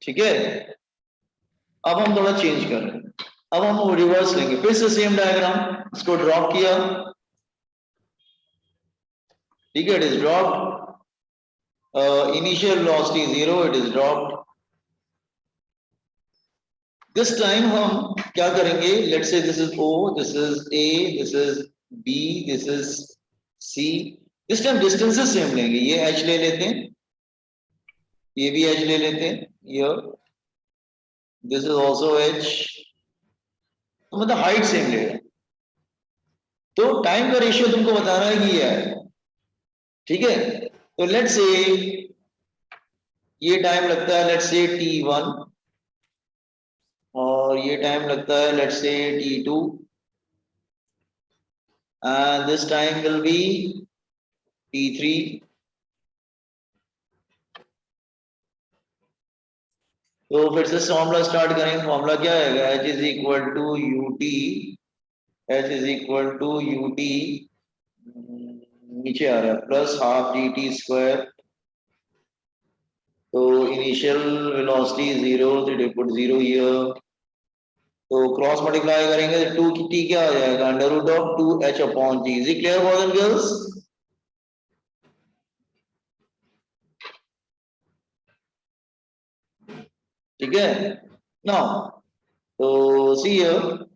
ठीक है, अब हम थोड़ा चेंज कर रहे हैं, अब हम रिवर्स लेंगे, फिर से सेम डायग्राम, इसको ड्रॉप किया, ठीक है, it is dropped, initial velocity 0, it is dropped. This time हम क्या करेंगे, let's say this is O, this is A, this is B, this is C, this time distances same लेंगे, ये H ले लेते हैं, ये भी H ले लेते हैं, here this is also H, तो मतलब हाइट सेम लेगा, तो टाइम का रेशियो तुमको बताना है कि ये है, ठीक है। तो लेट्स से ये टाइम लगता है लेट्स से T1, और ये टाइम लगता है let's say T2, and this time will be T3, तो फिर से फॉर्मूला स्टार्ट करेंगे, फॉर्मूला क्या आएगा, H is equal to u t, H is equal to u t, नीचे आ रहा है plus half g t square, तो इनिशियल वेलोसिटी 0, तो पुट 0 हियर, तो क्रॉस मल्टीप्लाई करेंगे तो 2 की टी क्या आ जाएगा, under root of 2h upon g. Is it clear boys and girls? ठीक है, नाउ तो सी हियर,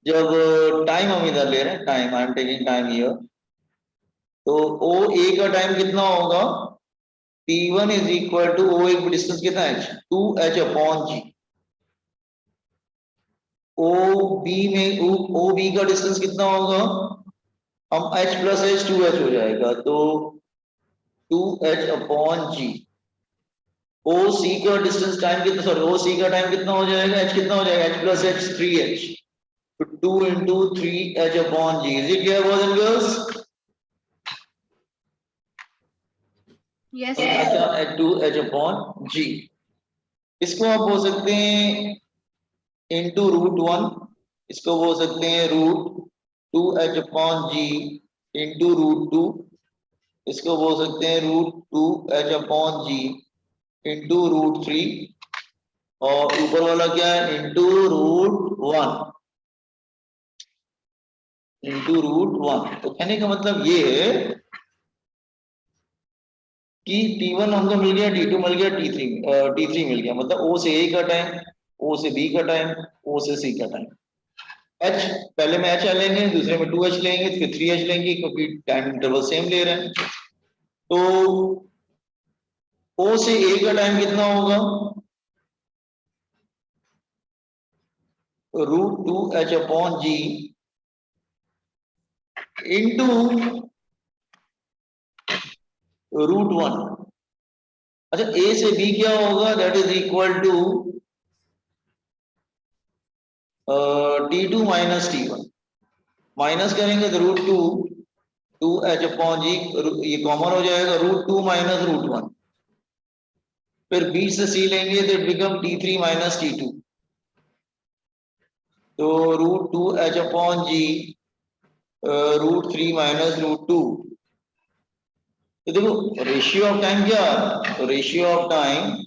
जब टाइम हम इधर ले रहे हैं, time I am taking time here, तो ओ ए का टाइम कितना होगा, T1 is equal two O, एक डिस्टेंस कितना है, 2h अपॉन जी। ओ बी में ओ बी का डिस्टेंस कितना होगा, हम h प्लस h 2h हो जाएगा, तो 2h अपॉन जी। ओ सी का डिस्टेंस टाइम कितना, सॉरी ओ सी का टाइम कितना हो जाएगा, h कितना हो जाएगा, h प्लस h 3h, तो 2 into 3h upon g. Is it clear boys and girls? Yes अच्छा, 2h अपॉन जी, इसको आप बोल सकते हैं इंटू √1, इसको बोल सकते हैं √2h अपॉन जी इंटू √2, इसको बोल सकते हैं √2h अपॉन जी इंटू √3, और ऊपर वाला क्या है, इंटू √1, इंटू √1। तो कहने का मतलब ये है कि T1 हमको मिल गया, T2 मिल गया, T3 मिल गया, मतलब O से A का टाइम, O से B का टाइम, O से C का टाइम। H पहले में H लेंगे, दूसरे में 2H लेंगे, फिर 3H लेंगे, क्योंकि टाइम इंटरवल सेम ले रहे हैं। तो O से A का टाइम कितना होगा, √2h अपॉन जी इंटू √1। अच्छा, A से B क्या होगा, that is equal to T2 minus T1, minus करेंगे तो √2 2h अपॉन जी, ये कॉमन हो जाएगा, √2 माइनस √1, फिर B से C लेंगे तो it become T3 minus T2, तो √2h अपॉन जी √3 माइनस √2। तो देखो रेशियो ऑफ टाइम क्या, तो ratio of time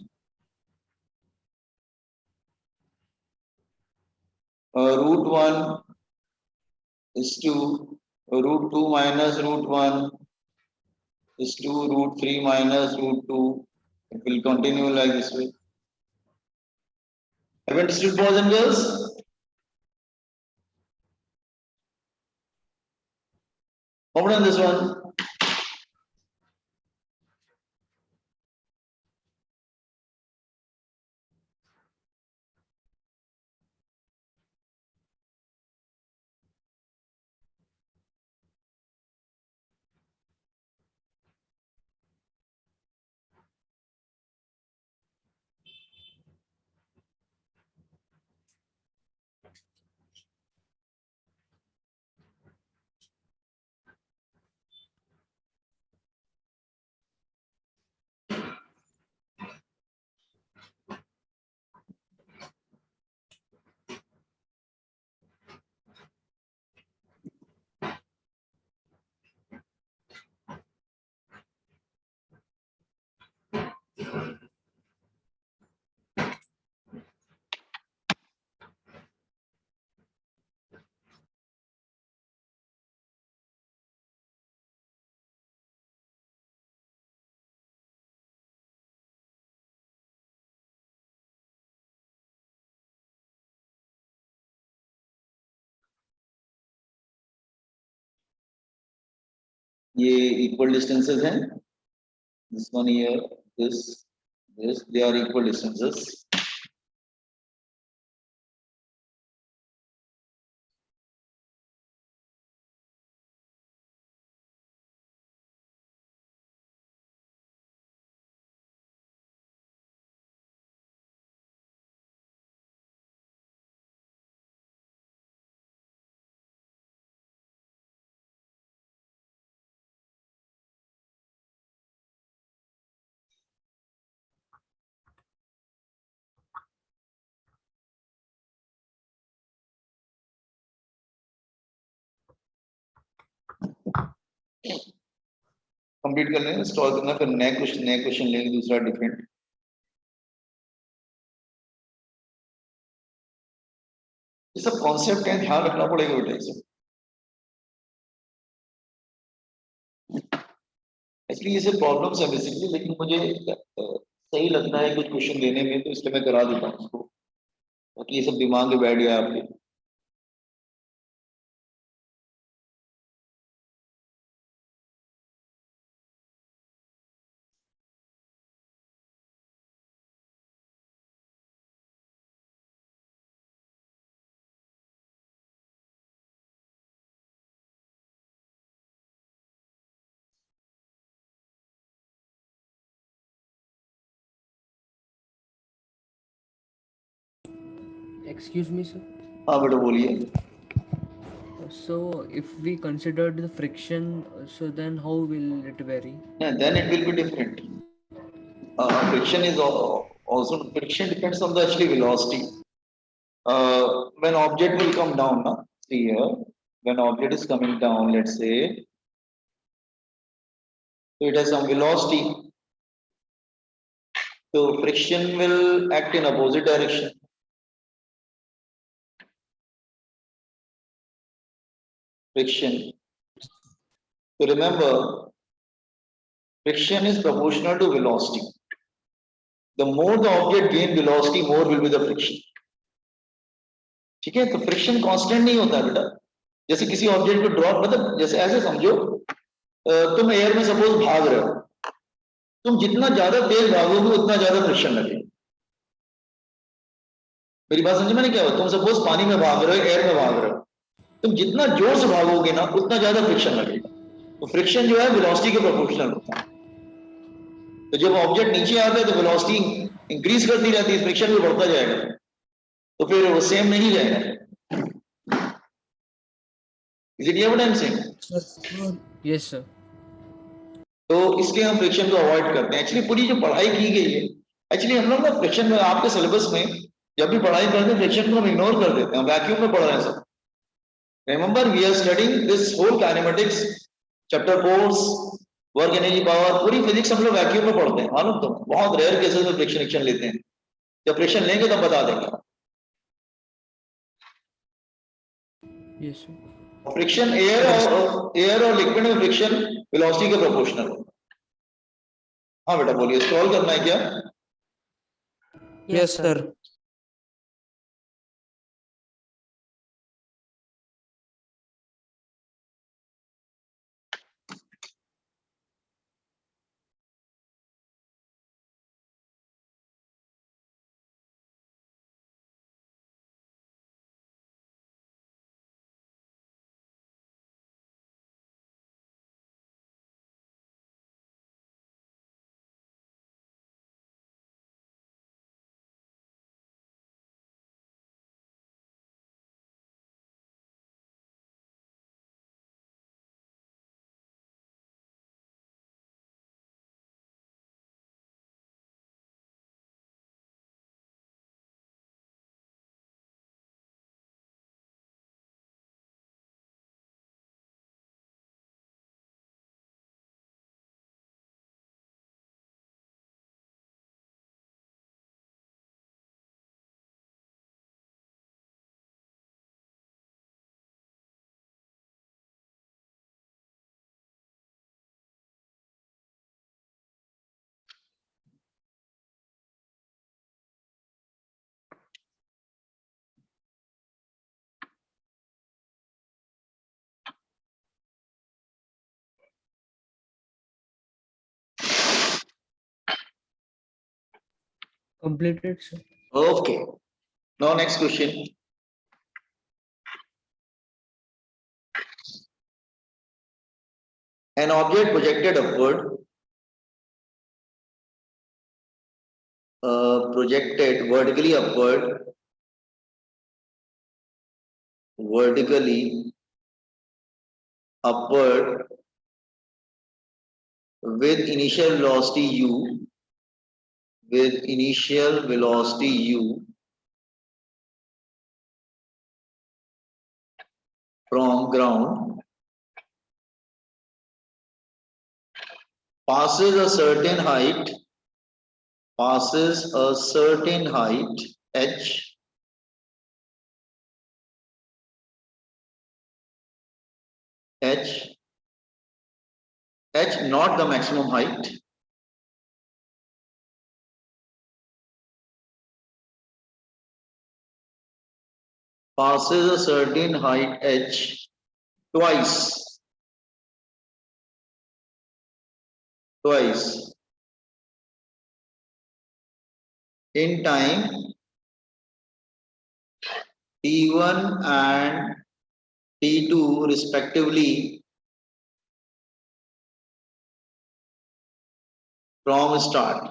√1 is to √2 minus √1 is to √3 minus √2. It will continue like this way. Have you understood, boys and girls? Hold on this one. ये equal distances हैं, this one here, this they are equal distances. Complete कर लेंगे, stall करना, फिर नए question लेंगे दूसरा different. ये सब कॉन्सेप्ट है, ध्यान रखना पड़ेगा बेटा। ये सब एक्चुअली ये सब प्रॉब्लम्स है बेसिकली, लेकिन मुझे सही लगता है कुछ क्वेश्चन लेने में, तो इसलिए मैं करा देता हूँ उसको, ताकि ये सब दिमाग में बैठ गया आपके। Excuse me, sir. हाँ बेटा बोलिए। So, if we considered the friction, so then how will it vary? Then it will be different. Friction is also, friction depends on the actually velocity. When object will come down, na, see here, when object is coming down, let's say, so it has some velocity, so friction will act in opposite direction. Friction, so remember, friction is proportional to velocity. The more the object gain velocity, more will be the friction. ठीक है, तो friction constant नहीं होता बेटा। जैसे किसी object को drop, मतलब जैसे ऐसे समझो, तुम एयर में सपोज भाग रहे हो, तुम जितना ज्यादा तेज भागोगे उतना ज्यादा फ्रिक्शन लगेगा। मेरी बात समझे मैंने क्या हुआ? तुम सपोज पानी में भाग रहे हो, एयर में भाग रहे हो, तुम जितना जोर से भागोगे ना उतना ज्यादा फ्रिक्शन लगेगा। तो फ्रिक्शन जो है वेलोसिटी के प्रोपोर्शनल होता है। तो जब ऑब्जेक्ट नीचे आता है तो वेलोसिटी इंक्रीज करती रहती है, फ्रिक्शन भी बढ़ता जाएगा, तो फिर वो सेम नहीं जाएगा। Is it what I am saying? Yes, sir. तो इसलिए हम फ्रिक्शन को अवॉइड करते हैं। एक्चुअली पूरी जो पढ़ाई की गई है, एक्चुअली हम लोग ना फ्रिक्शन में, आपके सिलेबस में जब भी पढ़ाई करते हैं फ्रिक्शन को हम इग्नोर कर देते हैं, वैक्यूम में पढ़ रहे हैं सब। Remember we are studying this whole kinematics, chapter 4 work energy power, पूरी फिजिक्स हम लोग वैक्यूम में पढ़ते हैं, मालूम? तो बहुत रेयर केसेस में फ्रिक्शन लेते हैं, जब फ्रिक्शन लेंगे तब बता देंगे। Yes, sir. फ्रिक्शन एयर और लिक्विड में फ्रिक्शन वेलोसिटी के प्रोपोर्शनल होगा। हाँ बेटा बोलिए, स्क्रॉल करना है क्या? Yes, sir. Completed, sir. Okay. Now next question. An object projected upward, projected vertically upward with initial velocity u from ground, passes a certain height h, not the maximum height, passes a certain height h twice in time t1 and t2 respectively from start.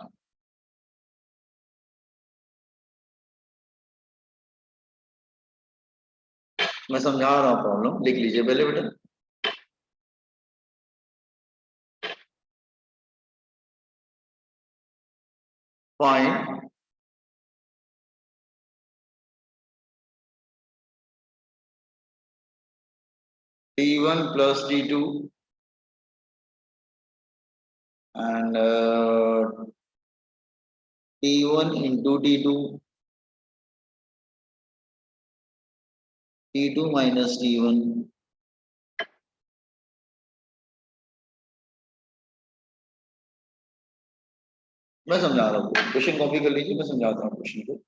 मैं समझा रहा हूं problem, लिख लीजिए पहले बेटा. Find t1 plus t2 and t1 into t2 minus t1. मैं समझा रहा हूँ, क्वेश्चन कॉपी कर लीजिए, मैं समझाता हूँ क्वेश्चन को.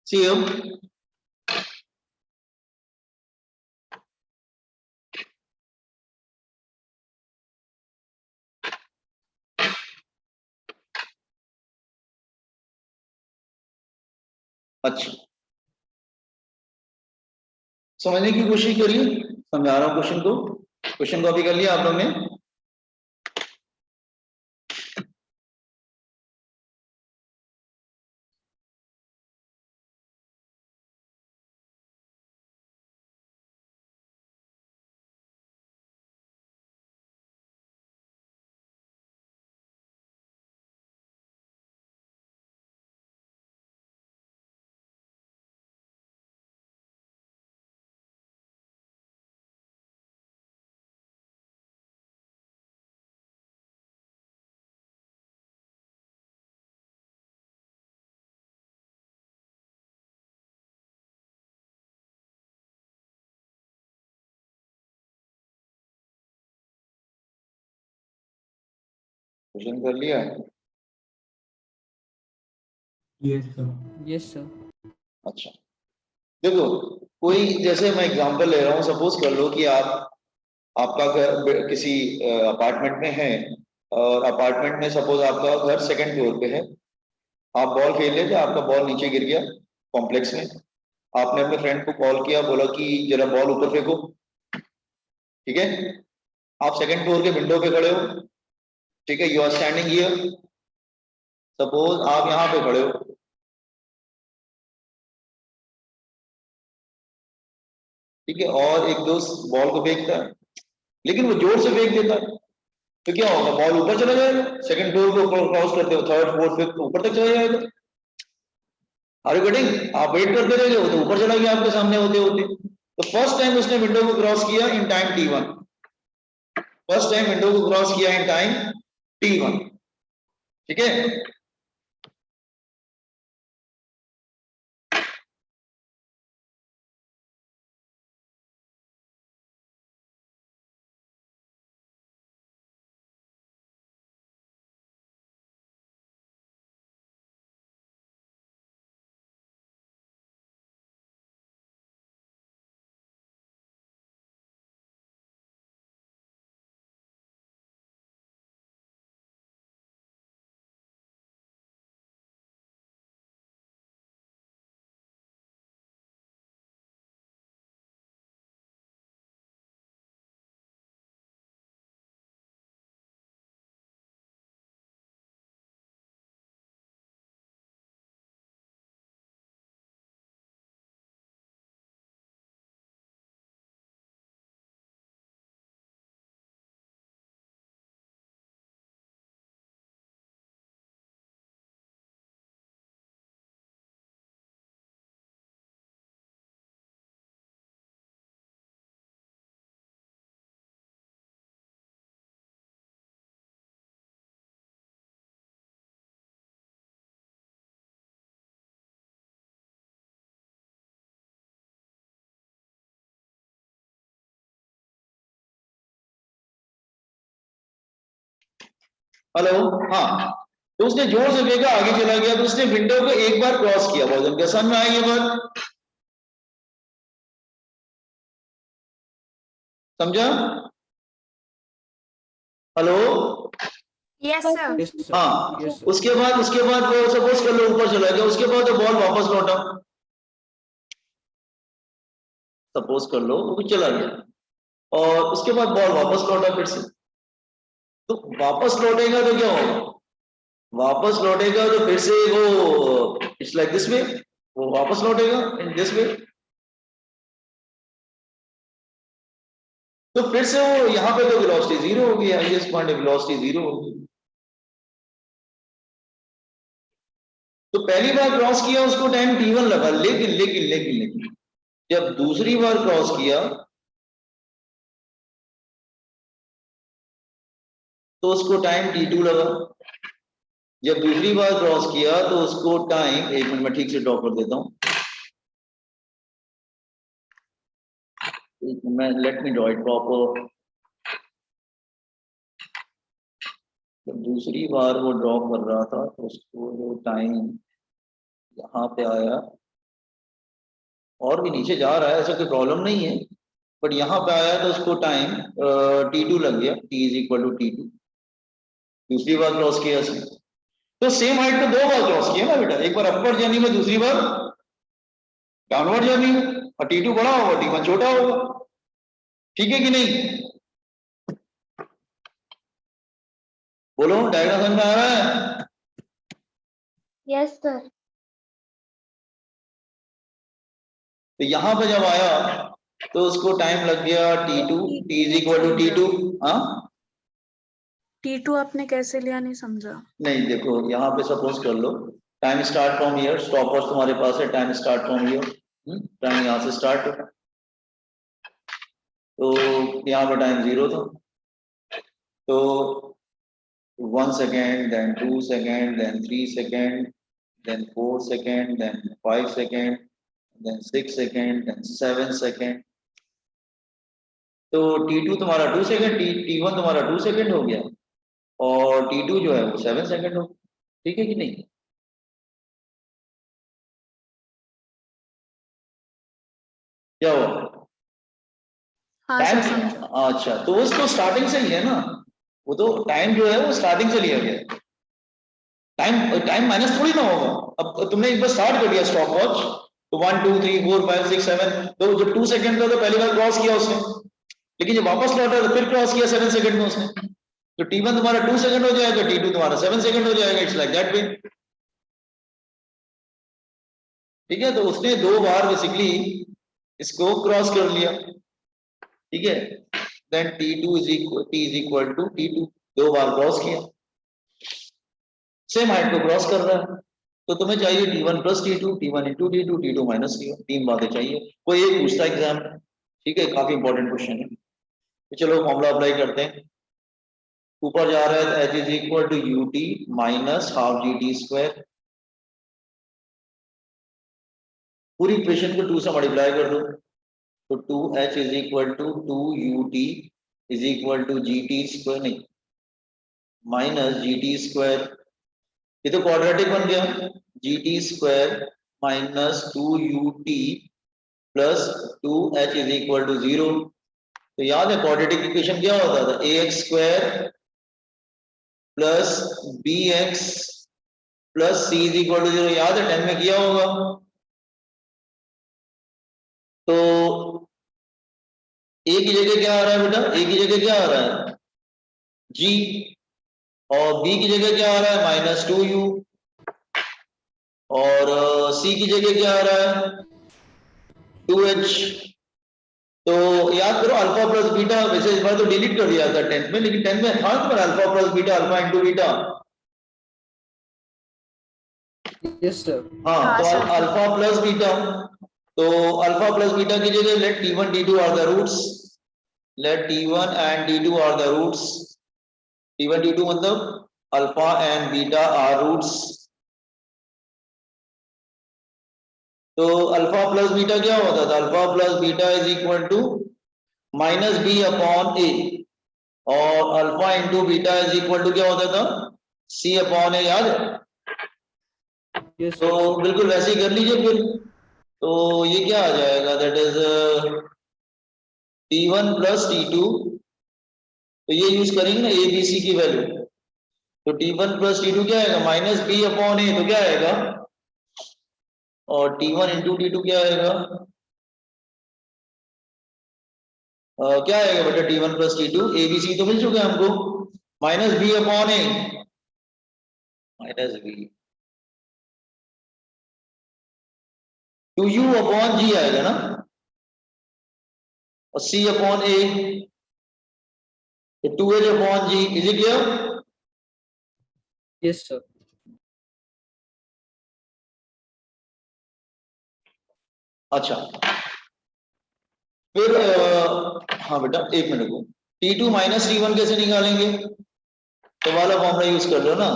See you. अच्छा, समझने की कोशिश करिए, समझा रहा हूँ क्वेश्चन को. क्वेश्चन कॉपी कर लिया आप लोग ने? क्वेश्चन कर लिया? Yes, sir. Yes, sir. अच्छा, देखो, कोई जैसे मैं एग्जांपल ले रहा हूँ, सपोज कर लो कि आपका घर किसी अपार्टमेंट में है, और अपार्टमेंट में सपोज आपका घर सेकंड फ्लोर पे है. आप बॉल खेल रहे थे, आपका बॉल नीचे गिर गया कॉम्प्लेक्स में. आपने अपने फ्रेंड को कॉल किया, बोला कि जरा बॉल ऊपर फेंको. ठीक है, आप सेकंड फ्लोर के विंडो पे खड़े हो. ठीक है, you are standing here. Suppose आप यहाँ पे खड़े हो. ठीक है, और एक दोस्त बॉल को फेंकता है, लेकिन वो जोर से फेंक देता है, तो क्या होगा, बॉल ऊपर चला जाएगा, सेकंड फ्लोर को क्रॉस करते हो, थर्ड फोर्थ फिफ्थ ऊपर तक चला जाएगा। Are you getting? आप वेट करते रहोगे, वो तो ऊपर चला गया आपके सामने होते होते। तो फर्स्ट टाइम उसने विंडो को क्रॉस किया in time t1, first time window को क्रॉस किया इन टाइम t1, ठीक है। हेलो, हाँ, तो उसने जोर से फेंका, आगे चला गया, तो उसने विंडो को एक बार क्रॉस किया, भोजन के समझ में आई ये बात? समझा? Hello, yes sir. Yes, sir. हाँ, Yes, sir. उसके बाद वो सपोज कर लो ऊपर चला गया, उसके बाद वो बॉल वापस लौटा, सपोज कर लो वो चला गया और उसके बाद बॉल वापस लौटा फिर से, तो वापस लौटेगा तो क्या होगा, वापस लौटेगा तो फिर से वो इट्स लाइक दिस वे, वो वापस लौटेगा इन दिस वे, तो फिर से वो यहाँ पे तो वेलोसिटी जीरो होगी, हाईएस्ट पॉइंट वेलोसिटी जीरो होगी। तो पहली बार क्रॉस किया उसको टाइम t1 लगा, लेकिन लेकिन लेकिन लेकिन जब दूसरी बार क्रॉस किया तो उसको टाइम t2 लगा, जब दूसरी बार क्रॉस किया तो उसको टाइम, एक मिनट में ठीक से ड्रॉ कर देता हूं, मैं let me draw it proper. जब दूसरी बार वो ड्रॉ कर रहा था तो उसको जो टाइम यहाँ पे आया, और भी नीचे जा रहा है ऐसा कोई प्रॉब्लम नहीं है, बट यहाँ पे आया तो उसको टाइम t2 लग गया, t is equal to t2, दूसरी बार क्रॉस किया उसने, तो सेम हाइट पे दो बार क्रॉस किया ना बेटा, एक बार अपवर्ड जर्नी में, दूसरी बार डाउनवर्ड जर्नी में, और t2 बड़ा होगा t1 छोटा होगा, ठीक है कि नहीं? बोलो, डायग्राम समझ में आ रहा है? Yes sir. तो यहाँ पे जब आया तो उसको टाइम लग गया t2, t is equal to t2, हाँ T2 आपने कैसे लिया नहीं समझा। नहीं, देखो यहाँ पे सपोज कर लो time start from here, stopwatch तुम्हारे पास है, time start from here, time यहाँ से स्टार्ट है, तो यहाँ पे टाइम 0 था, तो 1 second, then 2 second, then 3 second, then 4 second, then 5 second, then 6 second, then 7 second, तो t2 तुम्हारा 2 सेकेंड, t1 तुम्हारा 2 सेकेंड हो गया, और t2 जो है वो 7 सेकेंड हो गया, ठीक है कि नहीं? क्या हुआ? हाँ टाइम, सर समझा। अच्छा, तो उसको स्टार्टिंग से ही है ना, वो तो टाइम जो है वो स्टार्टिंग से लिया गया, टाइम टाइम माइनस थोड़ी ना होगा। अब तुमने एक बार स्टार्ट कर दिया स्टॉप वॉच, तो 1 2 3 4 5 6 7, तो जब 2 सेकंड का तो पहली बार क्रॉस किया उसने, लेकिन जब वापस लौटा तो फिर क्रॉस किया 7 सेकंड में उसने, तो t1 तुम्हारा 2 सेकंड हो जाएगा, t2 तुम्हारा 7 सेकंड हो जाएगा, इट्स लाइक दैट वे, ठीक है। तो उसने दो बार बेसिकली इसको क्रॉस कर लिया, ठीक है, then T2 is equal to T2, 2 बार क्रॉस किया, सेम हाइट को क्रॉस कर रहा है, तो तुम्हें चाहिए T1 plus T2, T1 into T2, T2 minus T1, 3 बातें चाहिए, कोई एक पूछता एग्जाम में, ठीक है, काफी इंपॉर्टेंट क्वेश्चन है। तो चलो फॉर्मूला अप्लाई करते हैं, ऊपर जा रहा है H is equal to UT minus half GT square, पूरी इक्वेशन को 2 से मल्टीप्लाई कर दो, तो 2H is equal to 2UT is equal to GT square, नहीं माइनस GT स्क्वायर, ये तो क्वाड्रेटिक बन गया, GT square minus 2UT plus 2H is equal to 0। तो याद है क्वाड्रेटिक इक्वेशन क्या होता था, AX square plus BX plus C is equal to 0, याद है 10 में किया होगा। तो A की जगह क्या आ रहा है बेटा, A की जगह क्या आ रहा है G, और B की जगह क्या आ रहा है माइनस 2U, और C की जगह क्या आ रहा है 2H। तो याद करो अल्फा प्लस बीटा, वैसे इस बार तो डिलीट कर दिया था 10th में, लेकिन 10th में था तुम्हारा alpha plus beta, alpha into beta, Yes, sir. हाँ, हाँ तो सर। अल्फा प्लस बीटा, तो अल्फा प्लस बीटा की जगह let T1 T2 are the roots, let T1 and T2 are the roots, T1 T2 मतलब alpha and beta are roots, तो alpha plus beta क्या होता था, alpha plus beta is equal to minus B upon A, और alpha into beta is equal to क्या होता था सी upon ए, याद है। Yes, तो sir. बिल्कुल वैसे ही कर लीजिए फिर, तो ये क्या आ जाएगा, that is T1 plus T2, तो ये यूज करेंगे ना ए बी सी की वैल्यू, तो T1 प्लस T2 क्या आएगा माइनस बी अपॉन ए, तो क्या आएगा, और T1 इंटू T2 क्या आएगा, क्या आएगा बेटा T1 plus T2, A B C तो मिल चुके हैं हमको, minus B upon a, minus b 2U upon g आएगा ना, और C अपॉन ए, तो 2H upon g, is it clear. Yes, sir. अच्छा, फिर हाँ बेटा एक मिनट को, T2 माइनस T1 कैसे निकालेंगे, तो वाला फॉर्मूला यूज कर लो ना,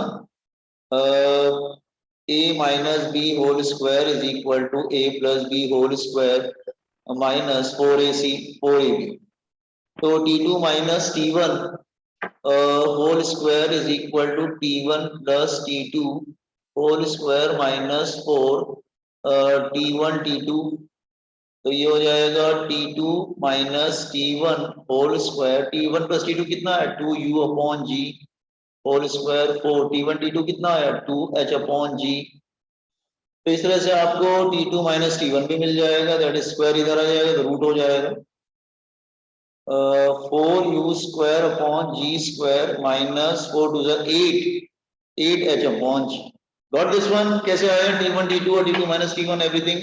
a minus b whole square is equal to a plus b whole square minus 4ac 4ab, तो T2 minus T1 whole square is equal to T1 plus T2 whole square minus 4 T1 T2, तो ये हो जाएगा T2 minus T1 whole square, T1 plus T2 कितना है 2U upon जी whole square 4, T1 T2 कितना है 2H upon जी, तो इस तरह से आपको T2 माइनस T1 भी मिल जाएगा, दैट इज स्क्वायर इधर आ जाएगा तो रूट हो जाएगा, 4U square upon g square minus 4 two 8H upon g, got this one. कैसे आया T1 T2 और T2 माइनस T1 एवरीथिंग,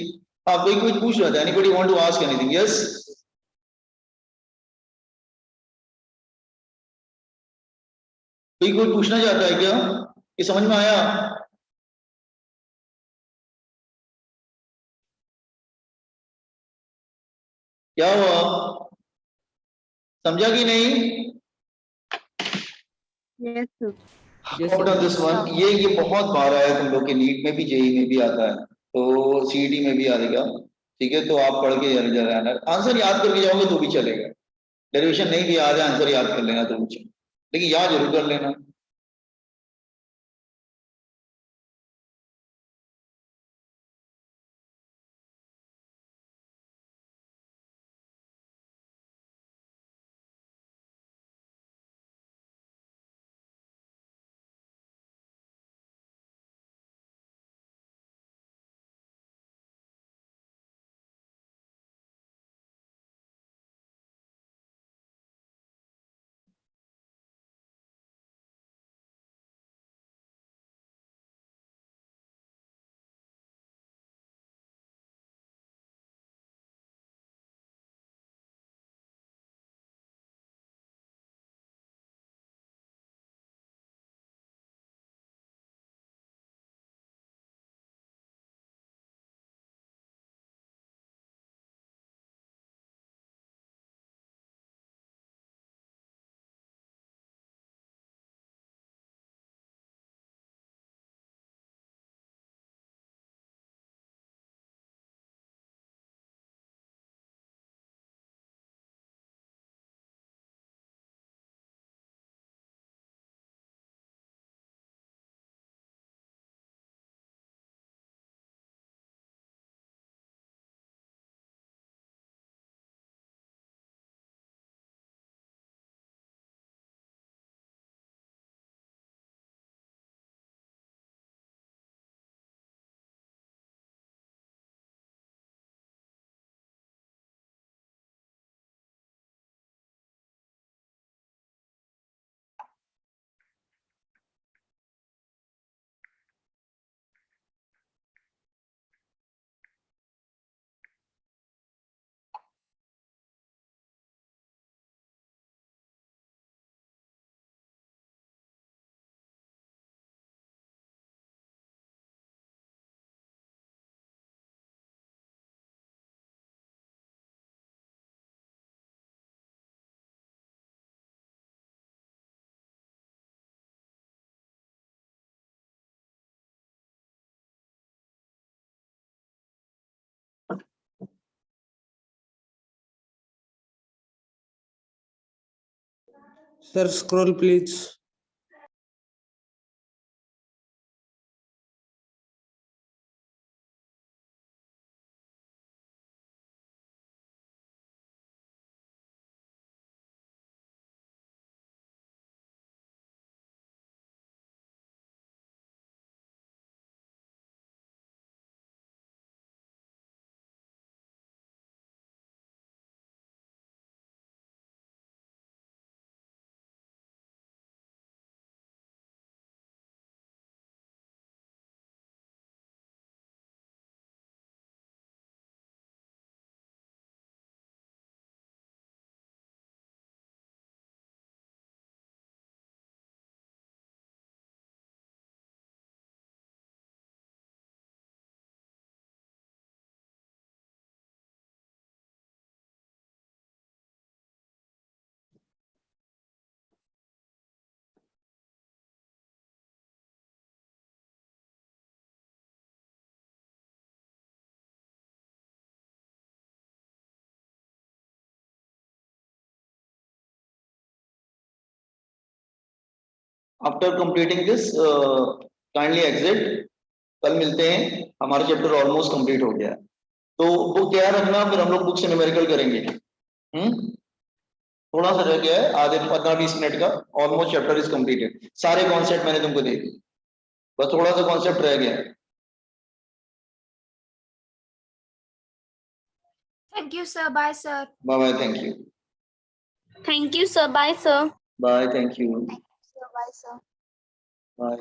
आप कोई कुछ पूछ रहा था, anybody want to ask anything, yes कोई पूछना चाहता है क्या, ये समझ में आया, क्या हुआ, समझा कि नहीं। Yes, sir. Yes, Out sir. of this one, ये बहुत बार आया तुम लोग के नीट में भी, जेई में भी आता है, तो सीईटी में भी आएगा, ठीक है, तो आप पढ़ के जरा आंसर याद करके जाओगे तो भी चलेगा, डेरिवेशन नहीं भी आ जाए आंसर याद कर लेना तो भी चलेगा, लेकिन याद जरूर कर लेना। Sir, scroll please. After completing this, kindly exit. कल मिलते हैं, हमारा चैप्टर ऑलमोस्ट कंप्लीट हो गया है, तो बुक तैयार रखना, फिर हम लोग बुक से न्यूमेरिकल करेंगे। थोड़ा सा रह गया है, आधे 15-20 मिनट का, ऑलमोस्ट चैप्टर इज कंप्लीटेड। सारे कॉन्सेप्ट मैंने तुमको दे दिए, बस थोड़ा सा कॉन्सेप्ट रह गया है। Thank you, sir. Bye, sir. Bye bye, thank you. Thank you, sir. Bye, sir. Bye, thank you. Sir, bye, sir.